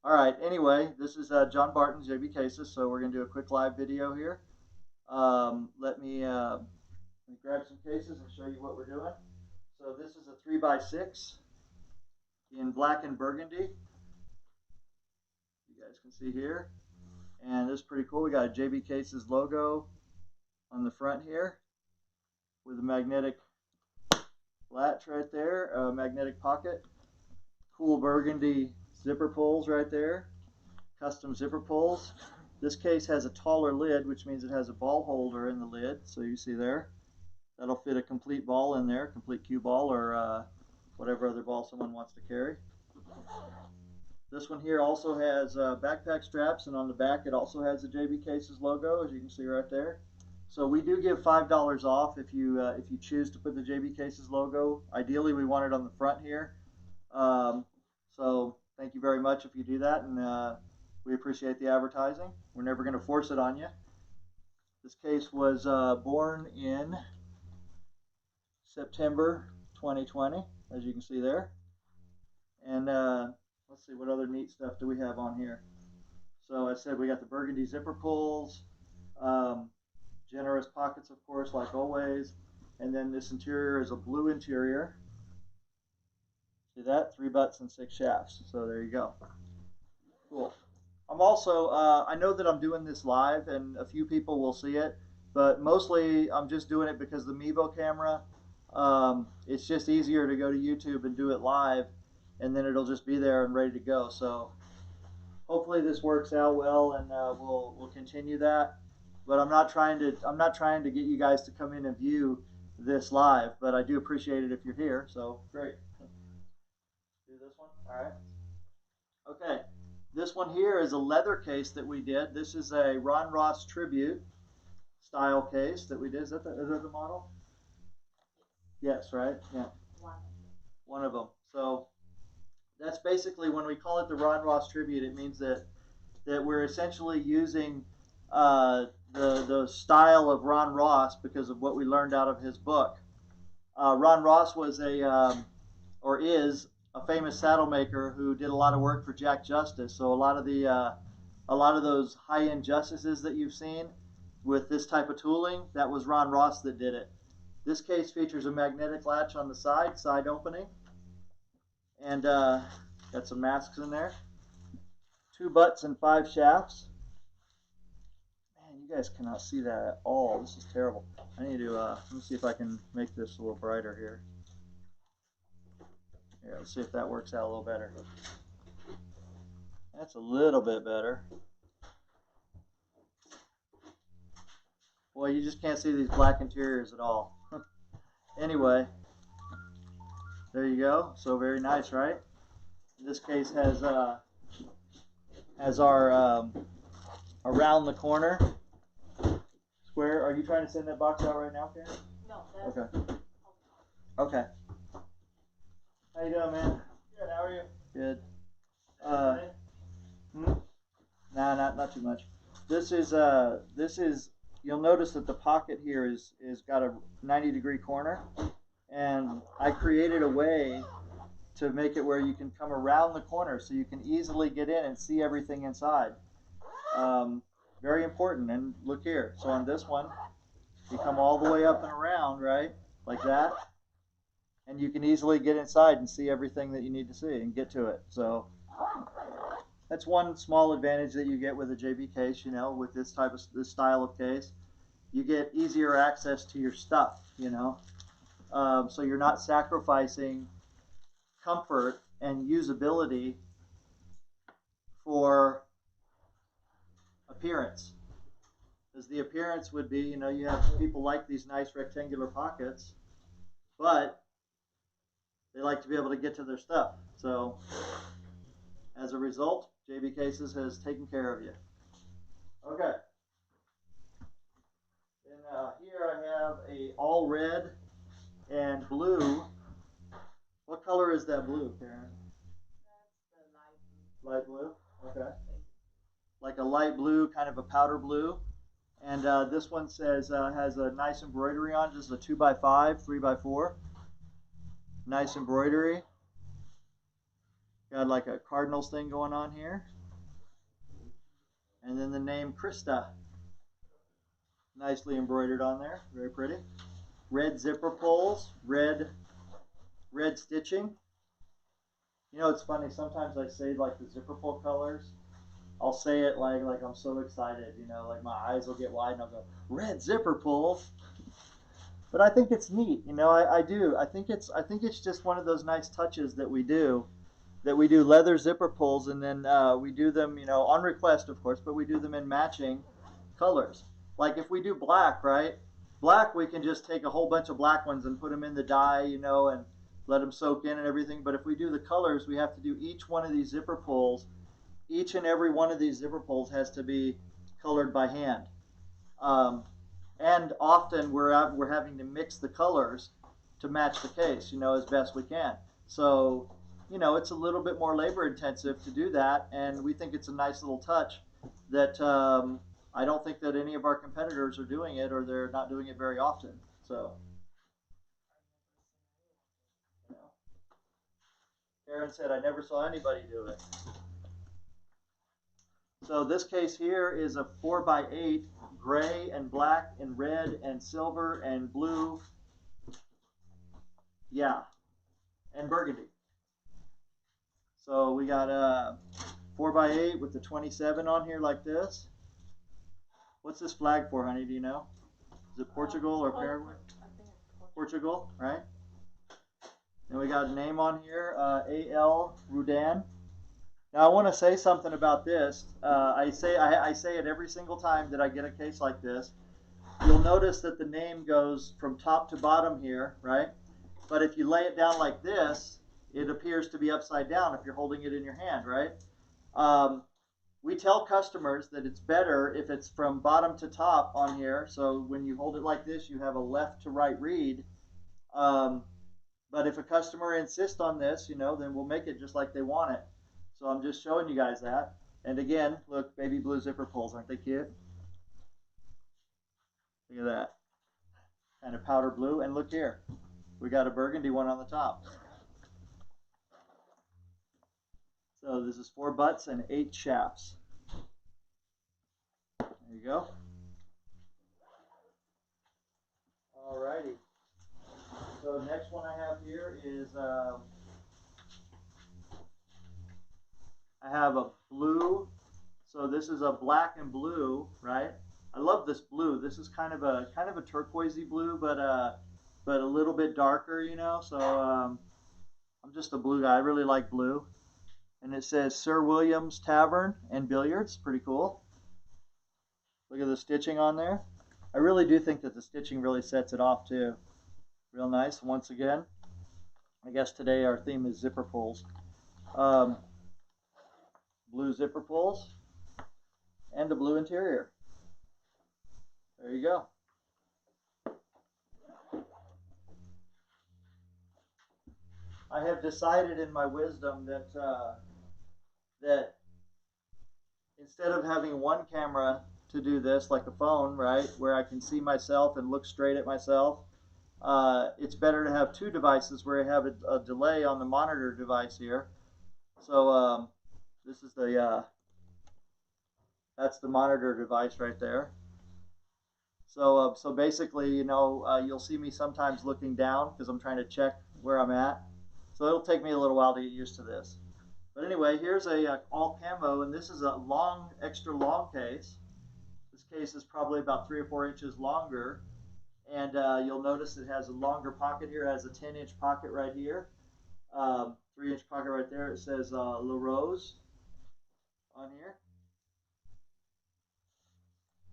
All right, anyway, this is John Barton, JB Cases, so we're going to do a quick live video here. Let me grab some cases and show you what we're doing. So this is a 3x6 in black and burgundy. You guys can see here. And this is pretty cool. We got a JB Cases logo on the front here with a magnetic latch right there, a magnetic pocket. Cool burgundy zipper pulls right there, custom zipper pulls. This case has a taller lid, which means it has a ball holder in the lid, so you see there. That'll fit a complete ball in there, complete cue ball or whatever other ball someone wants to carry. This one here also has backpack straps, and on the back it also has the JB Cases logo, as you can see right there. So we do give $5 off if you choose to put the JB Cases logo. Ideally, we want it on the front here. So thank you very much if you do that, and we appreciate the advertising. We're never going to force it on you. This case was born in September 2020, as you can see there. And let's see, what other neat stuff do we have on here? So I said we got the burgundy zipper pulls, generous pockets, of course, like always. And then this interior is a blue interior. See that? 3 butts and 6 shafts. So there you go. Cool. I'm also, I know that I'm doing this live and a few people will see it, but mostly I'm just doing it because the Mevo camera, it's just easier to go to YouTube and do it live, and then it'll just be there and ready to go. So hopefully this works out well, and we'll continue that. But I'm not trying to get you guys to come in and view this live, but I do appreciate it if you're here. So great. Do this one. All right. Okay. This one here is a leather case that we did. This is a Ron Ross tribute style case that we did. Is that the model? Yes, right? Yeah. One of them. So that's basically, when we call it the Ron Ross tribute, it means that we're essentially using the style of Ron Ross because of what we learned out of his book. Ron Ross was or is a famous saddle maker who did a lot of work for Jack Justice. So a lot of those high-end Justices that you've seen with this type of tooling, that was Ron Ross that did it. This case features a magnetic latch on the side opening, and got some masks in there. 2 butts and 5 shafts. Man, you guys cannot see that at all. This is terrible. I need to let me see if I can make this a little brighter here. Here, let's see if that works out a little better. That's a little bit better. Boy, you just can't see these black interiors at all. Anyway, there you go. So very nice, right? This case has our around the corner square. Are you trying to send that box out right now, Karen? No. That's okay. Okay. How you doing, man? Good. How are you? Good. Nah, not too much. This is you'll notice that the pocket here is got a 90-degree corner, and I created a way to make it where you can come around the corner so you can easily get in and see everything inside. Very important. And look here. So on this one, you come all the way up and around, right? Like that. And you can easily get inside and see everything that you need to see and get to it. So that's one small advantage that you get with a JB case, you know, with this style of case. You get easier access to your stuff, you know. So you're not sacrificing comfort and usability for appearance. Because the appearance would be, you know, you have people like these nice rectangular pockets, but they like to be able to get to their stuff. So as a result, JB Cases has taken care of you. Okay. And here I have a all red and blue. What color is that blue, Karen? the light blue. Light blue? Okay. Like a light blue, kind of a powder blue. And this one says, has a nice embroidery on, just a 2x5, 3x4. Nice embroidery. Got like a Cardinals thing going on here. And then the name Krista, nicely embroidered on there, very pretty. Red zipper pulls, red stitching. You know, it's funny, sometimes I say like the zipper pull colors. I'll say it like I'm so excited, you know, like my eyes will get wide and I'll go, red zipper pulls. But I think it's neat, you know, I do. I think it's just one of those nice touches that we do leather zipper pulls, and then we do them, you know, on request, of course, but we do them in matching colors. Like if we do black, right? Black, we can just take a whole bunch of black ones and put them in the dye, you know, and let them soak in and everything. But if we do the colors, we have to do each one of these zipper pulls. Each and every one of these zipper pulls has to be colored by hand. And often we're having to mix the colors to match the case, you know, as best we can. So, you know, it's a little bit more labor intensive to do that, and we think it's a nice little touch that I don't think that any of our competitors are doing it, or they're not doing it very often. So, you know, Karen said, I never saw anybody do it. So this case here is a 4x8, gray and black and red and silver and blue. Yeah, and burgundy. So we got a 4x8 with the 27 on here like this. What's this flag for, honey? Do you know? Is it Portugal or Paraguay? I think it's Portugal, right? And we got a name on here, A.L. Rudan. Now I want to say something about this. I say it every single time that I get a case like this. You'll notice that the name goes from top to bottom here, right? But if you lay it down like this, it appears to be upside down if you're holding it in your hand, right? We tell customers that it's better if it's from bottom to top on here. So when you hold it like this, you have a left to right read. But if a customer insists on this, you know, then we'll make it just like they want it. So I'm just showing you guys that. And again, look, baby blue zipper pulls. Aren't they cute? Look at that. Kind of powder blue. And look here. We got a burgundy one on the top. So this is 4 butts and 8 shafts. There you go. Alrighty. So next one I have here is I have a blue. So this is a black and blue, right? I love this blue. This is kind of a turquoisey blue, but a little bit darker, you know. So I'm just a blue guy. I really like blue. And it says Sir William's Tavern and Billiards. Pretty cool. Look at the stitching on there. I really do think that the stitching really sets it off too. Real nice. Once again, I guess today our theme is zipper pulls. Blue zipper pulls and a blue interior. There you go. I have decided in my wisdom that that instead of having one camera to do this, like a phone, right, where I can see myself and look straight at myself, it's better to have 2 devices where I have a delay on the monitor device here. So this is the that's the monitor device right there. So so basically, you know, you'll see me sometimes looking down because I'm trying to check where I'm at. So it'll take me a little while to get used to this. But anyway, here's a all camo, and this is a long, extra long case. This case is probably about 3 or 4 inches longer, and you'll notice it has a longer pocket here. It has a 10-inch pocket right here, 3-inch pocket right there. It says La Rose on here.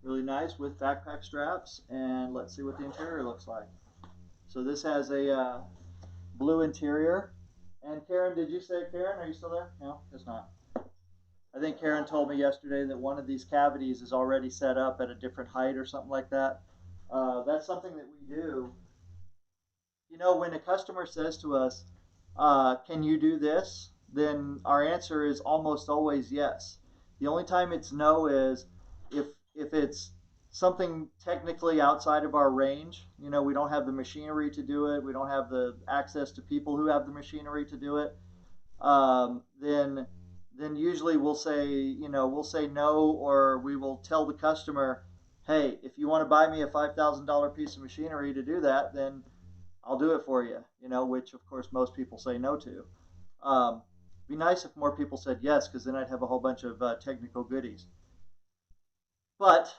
Really nice with backpack straps, and let's see what the interior looks like. So this has a blue interior. And Karen, did you say, Karen, are you still there? No, it's not. I think Karen told me yesterday that one of these cavities is already set up at a different height or something like that. That's something that we do. You know, when a customer says to us, can you do this? Then our answer is almost always yes. The only time it's no is if it's something technically outside of our range. You know, we don't have the machinery to do it. We don't have the access to people who have the machinery to do it. Then then usually we'll say, we'll say no, or we will tell the customer, hey, if you want to buy me a $5,000 piece of machinery to do that, then I'll do it for you, which of course most people say no to. Be nice if more people said yes, because then I'd have a whole bunch of technical goodies. But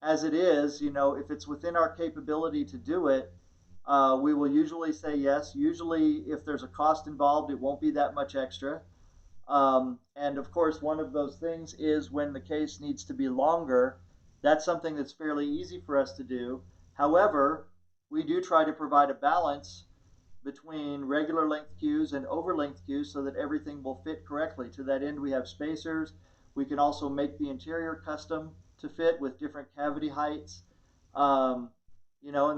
as it is, if it's within our capability to do it, we will usually say yes. Usually, if there's a cost involved, it won't be that much extra. And of course, one of those things is when the case needs to be longer. That's something that's fairly easy for us to do. However, we do try to provide a balance between regular length cues and over length cues so that everything will fit correctly. To that end, we have spacers. We can also make the interior custom to fit with different cavity heights. And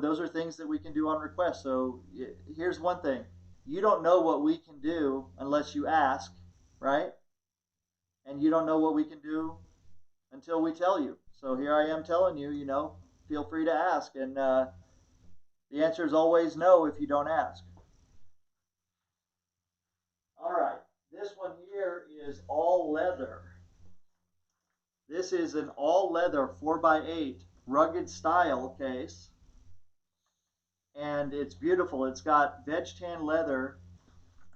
those are things that we can do on request. So here's one thing. You don't know what we can do unless you ask, right? And you don't know what we can do until we tell you. So here I am telling you, feel free to ask. And the answer is always no if you don't ask. All right, this one here is all leather. This is an all leather 4x8 rugged style case. And it's beautiful. It's got veg tan leather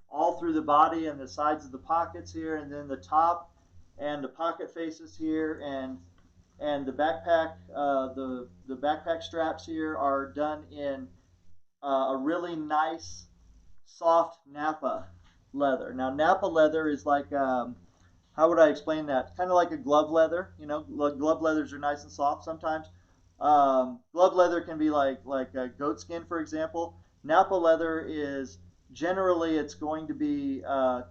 all through the body and the sides of the pockets here, and then the top and the pocket faces here, and the backpack, the backpack straps here are done in a really nice soft Napa leather. Now Napa leather is like, how would I explain that? Kind of like a glove leather. Glove leathers are nice and soft sometimes. Glove leather can be like goat skin, for example. Napa leather is generally it's going to be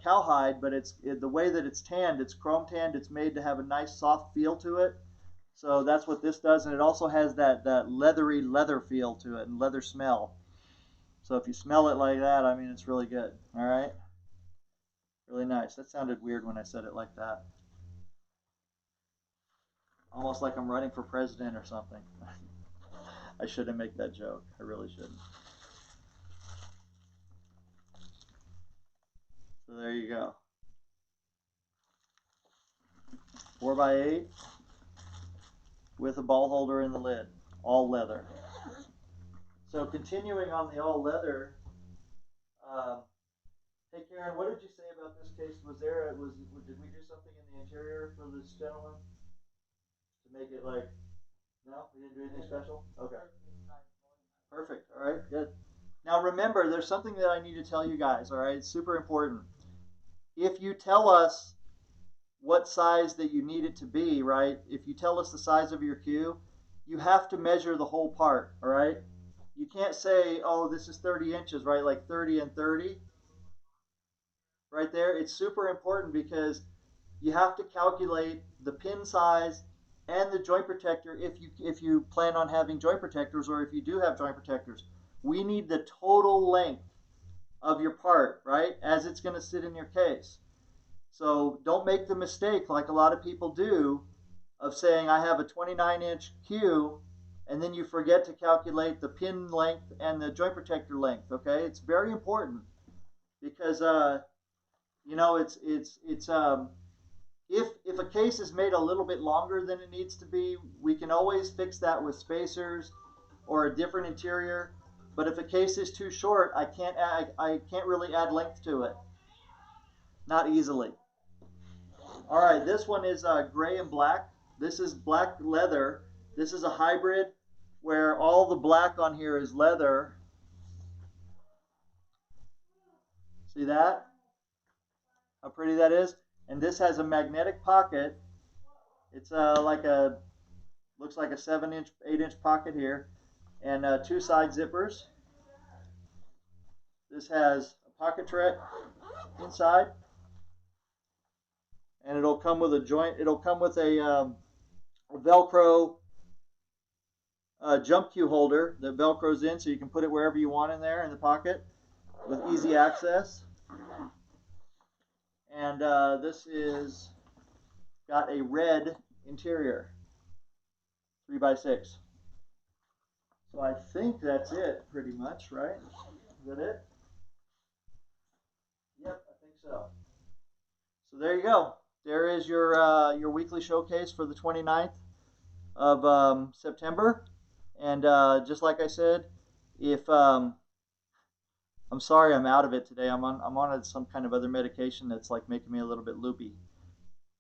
cowhide, but the way that it's tanned, it's chrome tanned. It's made to have a nice soft feel to it. So that's what this does, and it also has that leathery leather feel to it and leather smell. So if you smell it like that, I mean, it's really good. All right, really nice. That sounded weird when I said it like that. Almost like I'm running for president or something. I shouldn't make that joke. I really shouldn't. So there you go. 4x8 with a ball holder in the lid. All leather. So continuing on the all leather, hey Karen, what did you say about this case? Did we do something in the interior for this gentleman? To make it like, no, we didn't do anything special? Okay. Perfect. All right, good. Now remember, there's something that I need to tell you guys, all right? It's super important. If you tell us what size that you need it to be, right? If you tell us the size of your cue, you have to measure the whole part, all right? You can't say, oh, this is 30 inches, right? Like 30 and 30. Right there, it's super important because you have to calculate the pin size and the joint protector if you plan on having joint protectors, or if you do have joint protectors. We need the total length of your part, right, as it's going to sit in your case. So don't make the mistake, like a lot of people do, of saying I have a 29-inch cue, and then you forget to calculate the pin length and the joint protector length. Okay, it's very important because if a case is made a little bit longer than it needs to be, we can always fix that with spacers or a different interior. But if a case is too short, I can't really add length to it. Not easily. All right, this one is gray and black. This is black leather. This is a hybrid where all the black on here is leather. See that? How pretty that is? And this has a magnetic pocket. It's looks like a 7-inch, 8-inch pocket here, and 2 side zippers. This has a pocket tray inside, and it'll come with a joint. It'll come with a Velcro jump cue holder that Velcros in, so you can put it wherever you want in there in the pocket with easy access. And this is got a red interior, 3x6. So I think that's it, pretty much, right? Is that it? Yep, I think so. So there you go. There is your weekly showcase for the 29th of September. And just like I said, if I'm sorry I'm out of it today. I'm on some kind of other medication that's like making me a little bit loopy.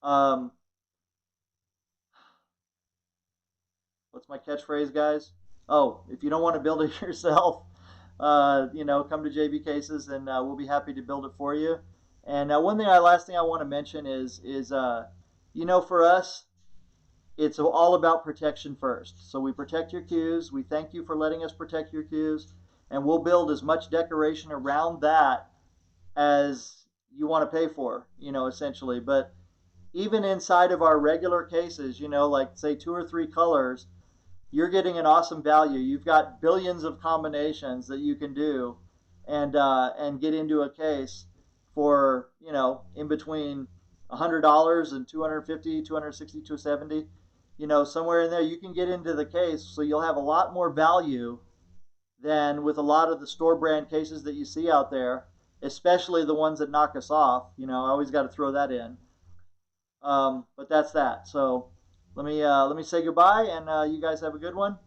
Um, what's my catchphrase, guys? Oh, if you don't want to build it yourself, come to JB Cases and we'll be happy to build it for you. And last thing I want to mention is for us, it's all about protection first. So we protect your cues. We thank you for letting us protect your cues, and we'll build as much decoration around that as you want to pay for, essentially. But even inside of our regular cases, like say 2 or 3 colors, you're getting an awesome value. You've got billions of combinations that you can do and get into a case for, in between $100 and 250, 260, 270, somewhere in there you can get into the case. So you'll have a lot more value than with a lot of the store brand cases that you see out there, especially the ones that knock us off. I always got to throw that in. But that's that. So let me say goodbye, and you guys have a good one.